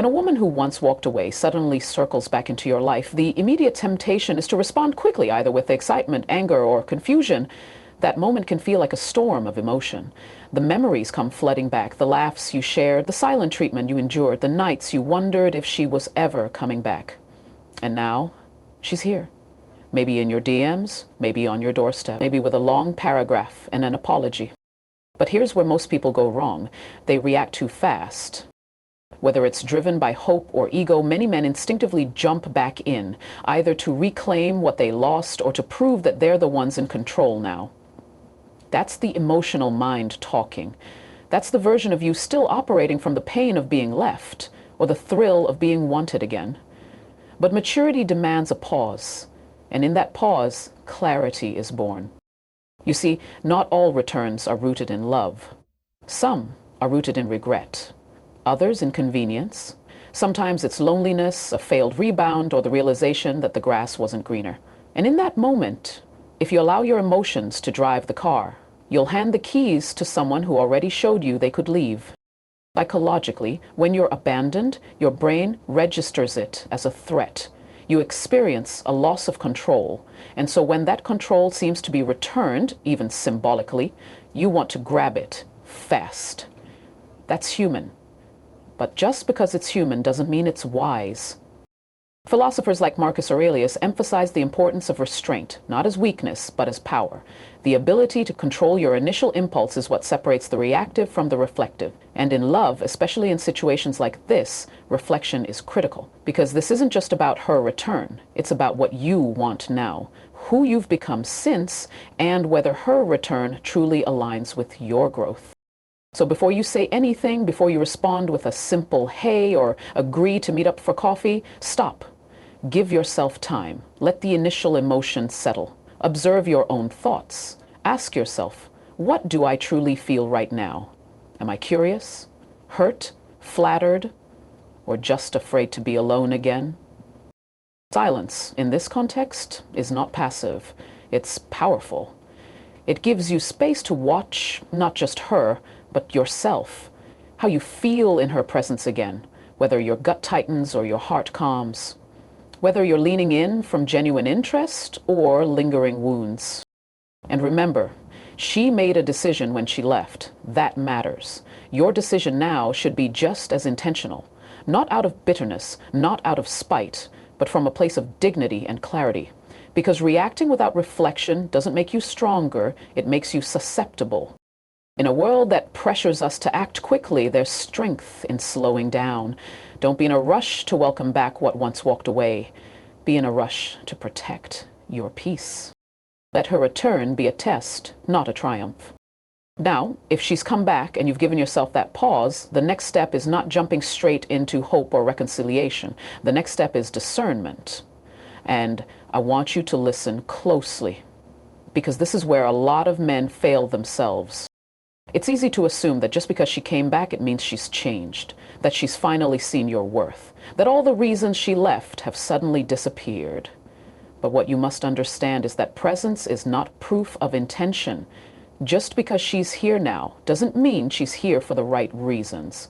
When a woman who once walked away suddenly circles back into your life, the immediate temptation is to respond quickly, either with excitement, anger, or confusion. That moment can feel like a storm of emotion. The memories come flooding back, the laughs you shared, the silent treatment you endured, the nights you wondered if she was ever coming back. And now, she's here. Maybe in your DMs, maybe on your doorstep, maybe with a long paragraph and an apology. But here's where most people go wrong. They react too fast. Whether it's driven by hope or ego, many men instinctively jump back in, either to reclaim what they lost or to prove that they're the ones in control now. That's the emotional mind talking. That's the version of you still operating from the pain of being left or the thrill of being wanted again. But maturity demands a pause, and in that pause, clarity is born. You see, not all returns are rooted in love. Some are rooted in regret. Others in convenience. Sometimes it's loneliness, a failed rebound, or the realization that the grass wasn't greener. And in that moment, if you allow your emotions to drive the car, you'll hand the keys to someone who already showed you they could leave. Psychologically, when you're abandoned, your brain registers it as a threat. You experience a loss of control. And so when that control seems to be returned, even symbolically, you want to grab it fast. That's human. But just because it's human doesn't mean it's wise. Philosophers like Marcus Aurelius emphasize the importance of restraint, not as weakness, but as power. The ability to control your initial impulse is what separates the reactive from the reflective. And in love, especially in situations like this, reflection is critical. Because this isn't just about her return. It's about what you want now, who you've become since, and whether her return truly aligns with your growth. So before you say anything, before you respond with a simple hey or agree to meet up for coffee, stop. Give yourself time. Let the initial emotion settle. Observe your own thoughts. Ask yourself, what do I truly feel right now? Am I curious, hurt, flattered, or just afraid to be alone again? Silence, in this context, is not passive. It's powerful. It gives you space to watch not just her, but yourself, how you feel in her presence again, whether your gut tightens or your heart calms, whether you're leaning in from genuine interest or lingering wounds. And remember, she made a decision when she left. That matters. Your decision now should be just as intentional, not out of bitterness, not out of spite, but from a place of dignity and clarity. Because reacting without reflection doesn't make you stronger, it makes you susceptible. In a world that pressures us to act quickly, there's strength in slowing down. Don't be in a rush to welcome back what once walked away. Be in a rush to protect your peace. Let her return be a test, not a triumph. Now, if she's come back and you've given yourself that pause, the next step is not jumping straight into hope or reconciliation. The next step is discernment. And I want you to listen closely, because this is where a lot of men fail themselves. It's easy to assume that just because she came back, it means she's changed, that she's finally seen your worth, that all the reasons she left have suddenly disappeared. But what you must understand is that presence is not proof of intention. Just because she's here now doesn't mean she's here for the right reasons.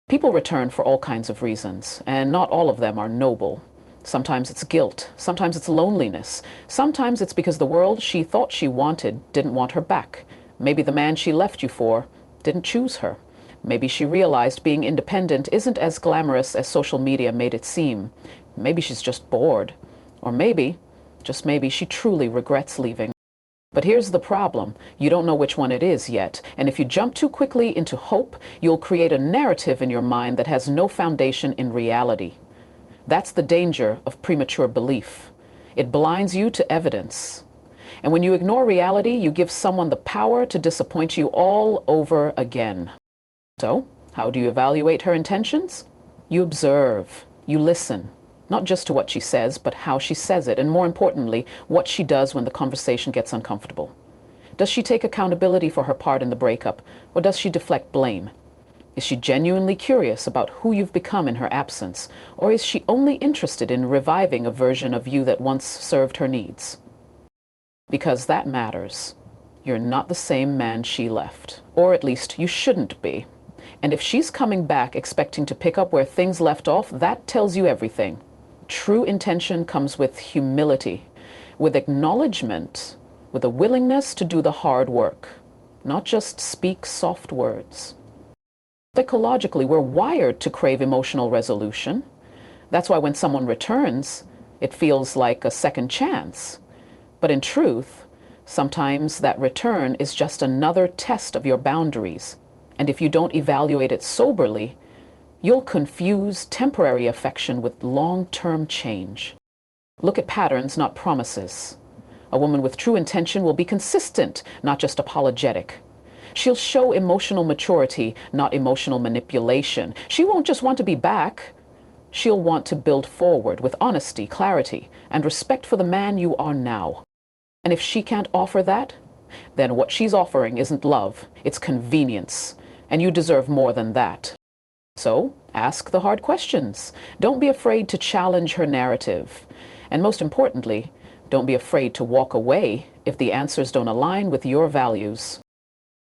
People return for all kinds of reasons, and not all of them are noble. Sometimes it's guilt, sometimes it's loneliness, sometimes it's because the world she thought she wanted didn't want her back. Maybe the man she left you for didn't choose her. Maybe she realized being independent isn't as glamorous as social media made it seem. Maybe she's just bored. Or maybe, just maybe, she truly regrets leaving. But here's the problem. You don't know which one it is yet. And if you jump too quickly into hope, you'll create a narrative in your mind that has no foundation in reality. That's the danger of premature belief. It blinds you to evidence. And when you ignore reality, you give someone the power to disappoint you all over again. So, how do you evaluate her intentions? You observe, you listen, not just to what she says, but how she says it, and more importantly, what she does when the conversation gets uncomfortable. Does she take accountability for her part in the breakup, or does she deflect blame? Is she genuinely curious about who you've become in her absence, or is she only interested in reviving a version of you that once served her needs? Because that matters. You're not the same man she left, or at least you shouldn't be. And if she's coming back expecting to pick up where things left off, that tells you everything. True intention comes with humility, with acknowledgement, with a willingness to do the hard work, not just speak soft words. Psychologically, we're wired to crave emotional resolution. That's why when someone returns, it feels like a second chance. But in truth, sometimes that return is just another test of your boundaries. And if you don't evaluate it soberly, you'll confuse temporary affection with long-term change. Look at patterns, not promises. A woman with true intention will be consistent, not just apologetic. She'll show emotional maturity, not emotional manipulation. She won't just want to be back. She'll want to build forward with honesty, clarity, and respect for the man you are now. And if she can't offer that, then what she's offering isn't love, it's convenience. And you deserve more than that. So, ask the hard questions. Don't be afraid to challenge her narrative. And most importantly, don't be afraid to walk away if the answers don't align with your values.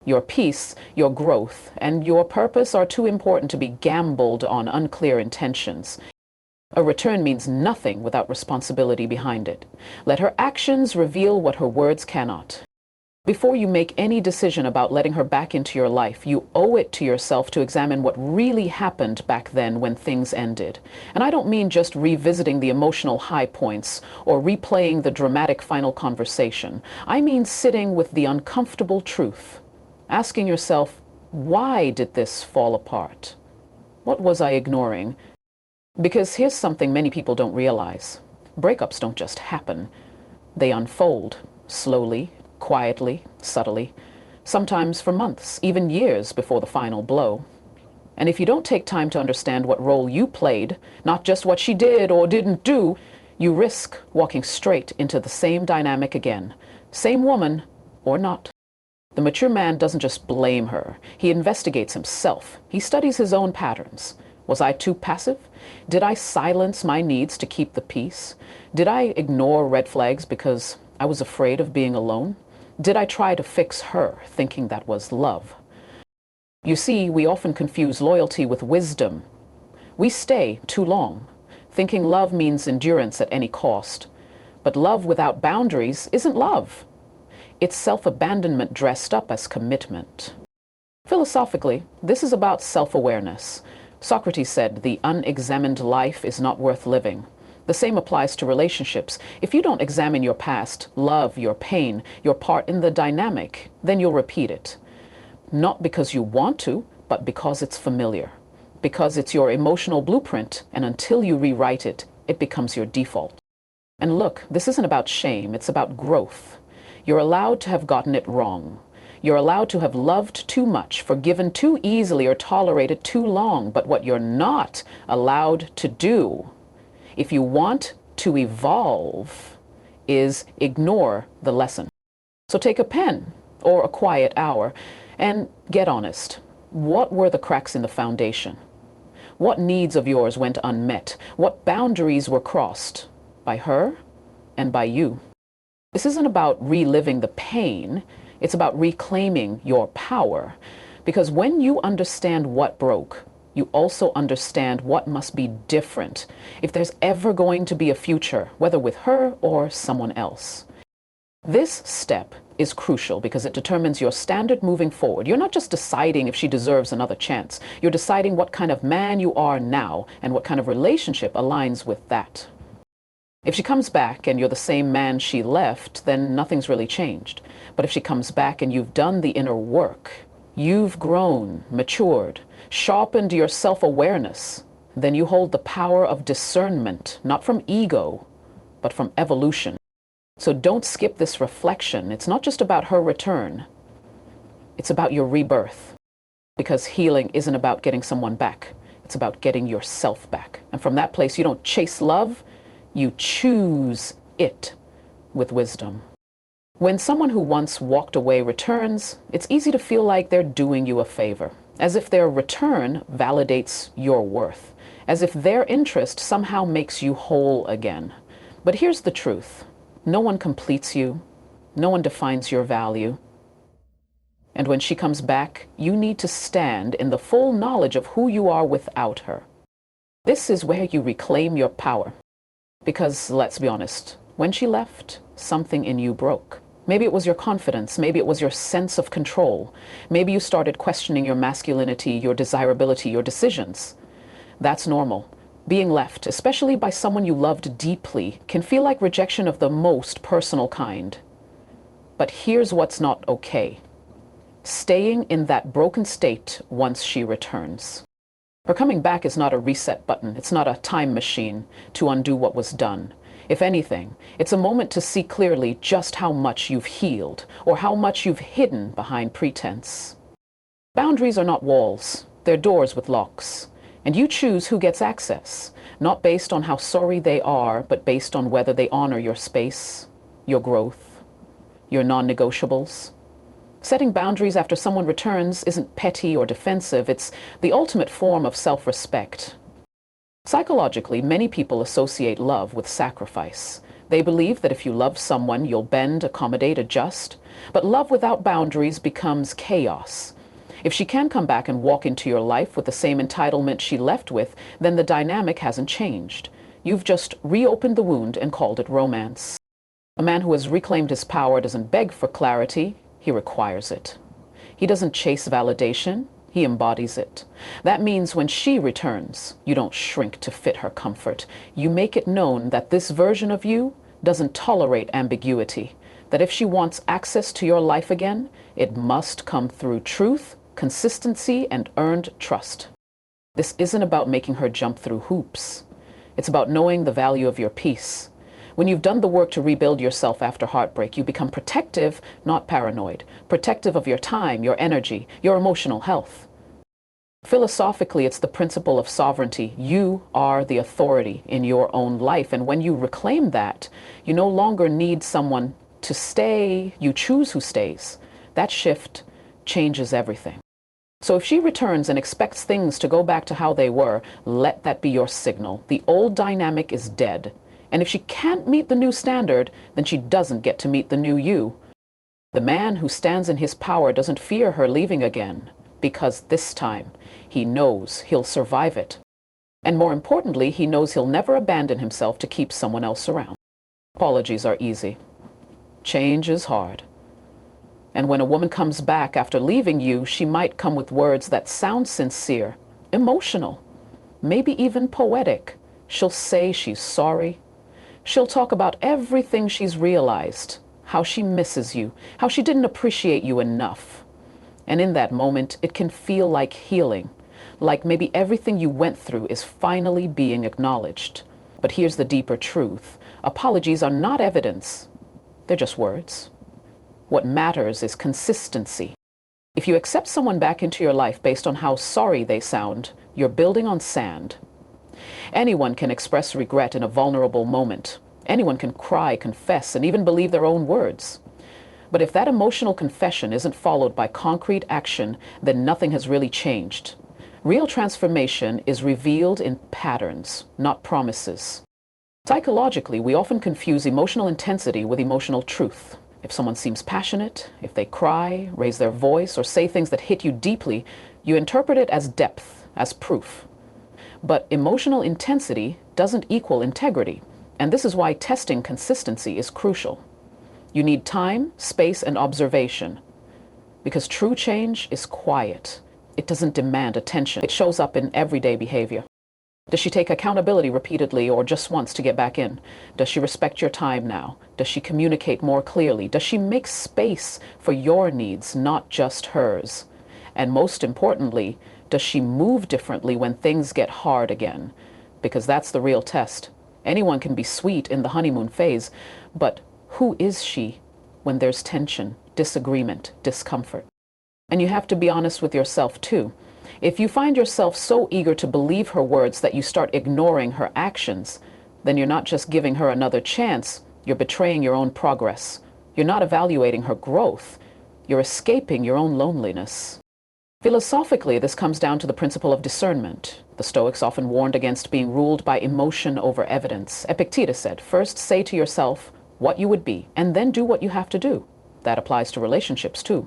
Your peace, your growth, and your purpose are too important to be gambled on unclear intentions. A return means nothing without responsibility behind it. Let her actions reveal what her words cannot. Before you make any decision about letting her back into your life, you owe it to yourself to examine what really happened back then when things ended. And I don't mean just revisiting the emotional high points or replaying the dramatic final conversation. I mean sitting with the uncomfortable truth, asking yourself, why did this fall apart? What was I ignoring? Because here's something many people don't realize. Breakups don't just happen. They unfold slowly, quietly, subtly, sometimes for months, even years before the final blow. And if you don't take time to understand what role you played, not just what she did or didn't do, you risk walking straight into the same dynamic again. Same woman or not. The mature man doesn't just blame her. He investigates himself. He studies his own patterns. Was I too passive? Did I silence my needs to keep the peace? Did I ignore red flags because I was afraid of being alone? Did I try to fix her, thinking that was love? You see, we often confuse loyalty with wisdom. We stay too long, thinking love means endurance at any cost. But love without boundaries isn't love. It's self-abandonment dressed up as commitment. Philosophically, this is about self-awareness. Socrates said, "The unexamined life is not worth living." The same applies to relationships. If you don't examine your past, love, your pain, your part in the dynamic, then you'll repeat it. Not because you want to, but because it's familiar. Because it's your emotional blueprint, and until you rewrite it, it becomes your default. And look, this isn't about shame, it's about growth. You're allowed to have gotten it wrong. You're allowed to have loved too much, forgiven too easily, or tolerated too long. But what you're not allowed to do, if you want to evolve, is ignore the lesson. So take a pen or a quiet hour and get honest. What were the cracks in the foundation? What needs of yours went unmet? What boundaries were crossed by her and by you? This isn't about reliving the pain. It's about reclaiming your power. Because when you understand what broke, you also understand what must be different if there's ever going to be a future, whether with her or someone else. This step is crucial because it determines your standard moving forward. You're not just deciding if she deserves another chance. You're deciding what kind of man you are now and what kind of relationship aligns with that. If she comes back and you're the same man she left, then nothing's really changed. But if she comes back and you've done the inner work, you've grown, matured, sharpened your self-awareness, then you hold the power of discernment, not from ego, but from evolution. So don't skip this reflection. It's not just about her return. It's about your rebirth. Because healing isn't about getting someone back. It's about getting yourself back. And from that place, you don't chase love, you choose it with wisdom. When someone who once walked away returns, it's easy to feel like they're doing you a favor, as if their return validates your worth, as if their interest somehow makes you whole again. But here's the truth. No one completes you. No one defines your value. And when she comes back, you need to stand in the full knowledge of who you are without her. This is where you reclaim your power. Because, let's be honest, when she left, something in you broke. Maybe it was your confidence. Maybe it was your sense of control. Maybe you started questioning your masculinity, your desirability, your decisions. That's normal. Being left, especially by someone you loved deeply, can feel like rejection of the most personal kind. But here's what's not okay. Staying in that broken state once she returns. Her coming back is not a reset button. It's not a time machine to undo what was done. If anything, it's a moment to see clearly just how much you've healed or how much you've hidden behind pretense. Boundaries are not walls. They're doors with locks. And you choose who gets access, not based on how sorry they are, but based on whether they honor your space, your growth, your non-negotiables. Setting boundaries after someone returns isn't petty or defensive. It's the ultimate form of self-respect. Psychologically, many people associate love with sacrifice. They believe that if you love someone, you'll bend, accommodate, adjust. But love without boundaries becomes chaos. If she can come back and walk into your life with the same entitlement she left with, then the dynamic hasn't changed. You've just reopened the wound and called it romance. A man who has reclaimed his power doesn't beg for clarity, he requires it. He doesn't chase validation, he embodies it. That means when she returns, you don't shrink to fit her comfort. You make it known that this version of you doesn't tolerate ambiguity, that if she wants access to your life again, it must come through truth, consistency, and earned trust. This isn't about making her jump through hoops. It's about knowing the value of your peace. When you've done the work to rebuild yourself after heartbreak, you become protective, not paranoid. Protective of your time, your energy, your emotional health. Philosophically, it's the principle of sovereignty. You are the authority in your own life. And when you reclaim that, you no longer need someone to stay. You choose who stays. That shift changes everything. So if she returns and expects things to go back to how they were, let that be your signal. The old dynamic is dead. And if she can't meet the new standard, then she doesn't get to meet the new you. The man who stands in his power doesn't fear her leaving again, because this time he knows he'll survive it. And more importantly, he knows he'll never abandon himself to keep someone else around. Apologies are easy. Change is hard. And when a woman comes back after leaving you, she might come with words that sound sincere, emotional, maybe even poetic. She'll say she's sorry. She'll talk about everything she's realized, how she misses you, how she didn't appreciate you enough. And in that moment, it can feel like healing, like maybe everything you went through is finally being acknowledged. But here's the deeper truth. Apologies are not evidence. They're just words. What matters is consistency. If you accept someone back into your life based on how sorry they sound, you're building on sand. Anyone can express regret in a vulnerable moment. Anyone can cry, confess, and even believe their own words. But if that emotional confession isn't followed by concrete action, then nothing has really changed. Real transformation is revealed in patterns, not promises. Psychologically, we often confuse emotional intensity with emotional truth. If someone seems passionate, if they cry, raise their voice, or say things that hit you deeply, you interpret it as depth, as proof. But emotional intensity doesn't equal integrity, and this is why testing consistency is crucial. You need time, space, and observation, because true change is quiet. It doesn't demand attention. It shows up in everyday behavior. Does she take accountability repeatedly or just once to get back in? Does she respect your time now? Does she communicate more clearly? Does she make space for your needs, not just hers? And most importantly, does she move differently when things get hard again? Because that's the real test. Anyone can be sweet in the honeymoon phase, but who is she when there's tension, disagreement, discomfort? And you have to be honest with yourself too. If you find yourself so eager to believe her words that you start ignoring her actions, then you're not just giving her another chance, you're betraying your own progress. You're not evaluating her growth. You're escaping your own loneliness. Philosophically, this comes down to the principle of discernment. The Stoics often warned against being ruled by emotion over evidence. Epictetus said, first say to yourself what you would be, and then do what you have to do. That applies to relationships too.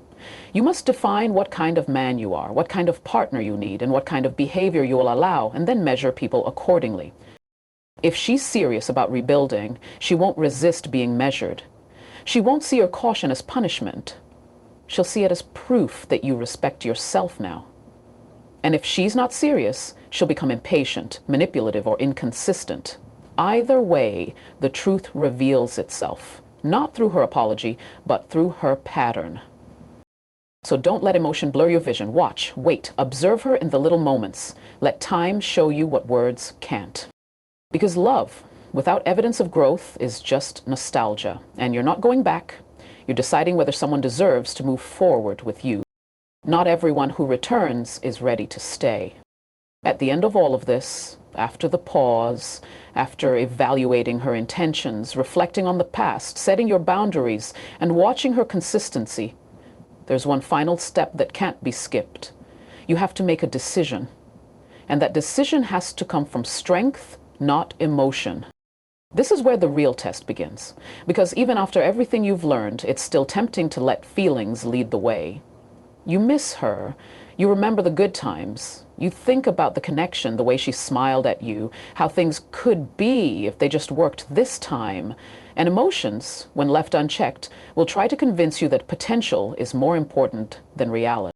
You must define what kind of man you are, what kind of partner you need, and what kind of behavior you will allow, and then measure people accordingly. If she's serious about rebuilding, she won't resist being measured. She won't see your caution as punishment. She'll see it as proof that you respect yourself now. And if she's not serious, she'll become impatient, manipulative, or inconsistent. Either way, the truth reveals itself, not through her apology, but through her pattern. So don't let emotion blur your vision. Watch, wait, observe her in the little moments. Let time show you what words can't. Because love, without evidence of growth, is just nostalgia. And you're not going back. You're deciding whether someone deserves to move forward with you. Not everyone who returns is ready to stay. At the end of all of this, after the pause, after evaluating her intentions, reflecting on the past, setting your boundaries, and watching her consistency, there's one final step that can't be skipped. You have to make a decision. And that decision has to come from strength, not emotion. This is where the real test begins. Because even after everything you've learned, it's still tempting to let feelings lead the way. You miss her. You remember the good times. You think about the connection, the way she smiled at you, how things could be if they just worked this time. And emotions, when left unchecked, will try to convince you that potential is more important than reality.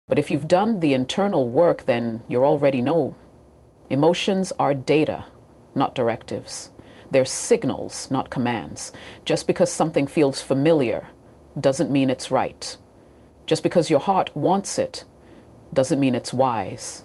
But if you've done the internal work, then you already know. Emotions are data, not directives. They're signals, not commands. Just because something feels familiar doesn't mean it's right. Just because your heart wants it doesn't mean it's wise.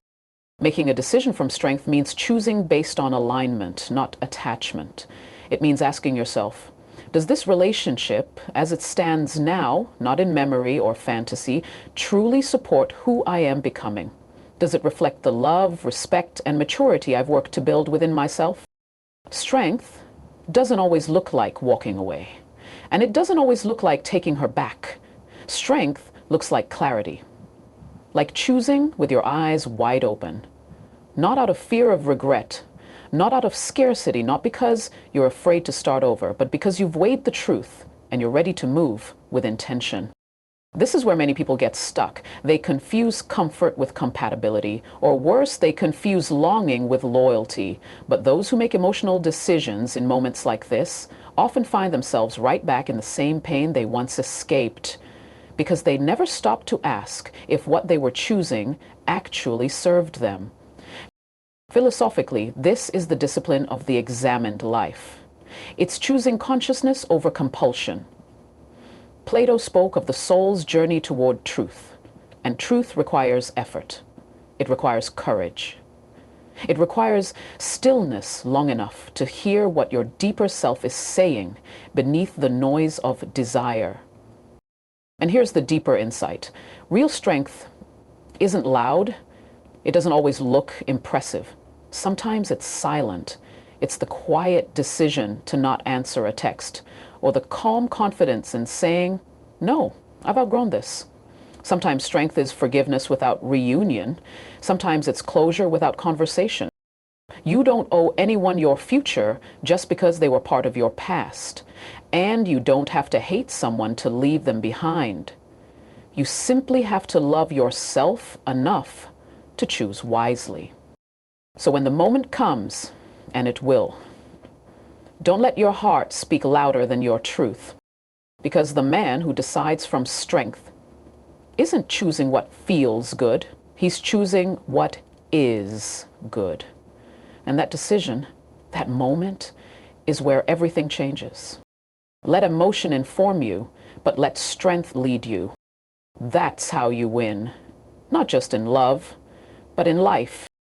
Making a decision from strength means choosing based on alignment, not attachment. It means asking yourself, does this relationship, as it stands now, not in memory or fantasy, truly support who I am becoming? Does it reflect the love, respect, and maturity I've worked to build within myself? Strength doesn't always look like walking away. And it doesn't always look like taking her back. Strength looks like clarity. Like choosing with your eyes wide open. Not out of fear of regret. Not out of scarcity. Not because you're afraid to start over. But because you've weighed the truth and you're ready to move with intention. This is where many people get stuck. They confuse comfort with compatibility, or worse, they confuse longing with loyalty. But those who make emotional decisions in moments like this often find themselves right back in the same pain they once escaped, because they never stopped to ask if what they were choosing actually served them. Philosophically, this is the discipline of the examined life. It's choosing consciousness over compulsion. Plato spoke of the soul's journey toward truth, and truth requires effort. It requires courage. It requires stillness long enough to hear what your deeper self is saying beneath the noise of desire. And here's the deeper insight. Real strength isn't loud. It doesn't always look impressive. Sometimes it's silent. It's the quiet decision to not answer a text, or the calm confidence in saying, no, I've outgrown this. Sometimes strength is forgiveness without reunion. Sometimes it's closure without conversation. You don't owe anyone your future just because they were part of your past. And you don't have to hate someone to leave them behind. You simply have to love yourself enough to choose wisely. So when the moment comes, and it will, don't let your heart speak louder than your truth. Because the man who decides from strength isn't choosing what feels good. He's choosing what is good. And that decision, that moment, is where everything changes. Let emotion inform you, but let strength lead you. That's how you win, not just in love, but in life.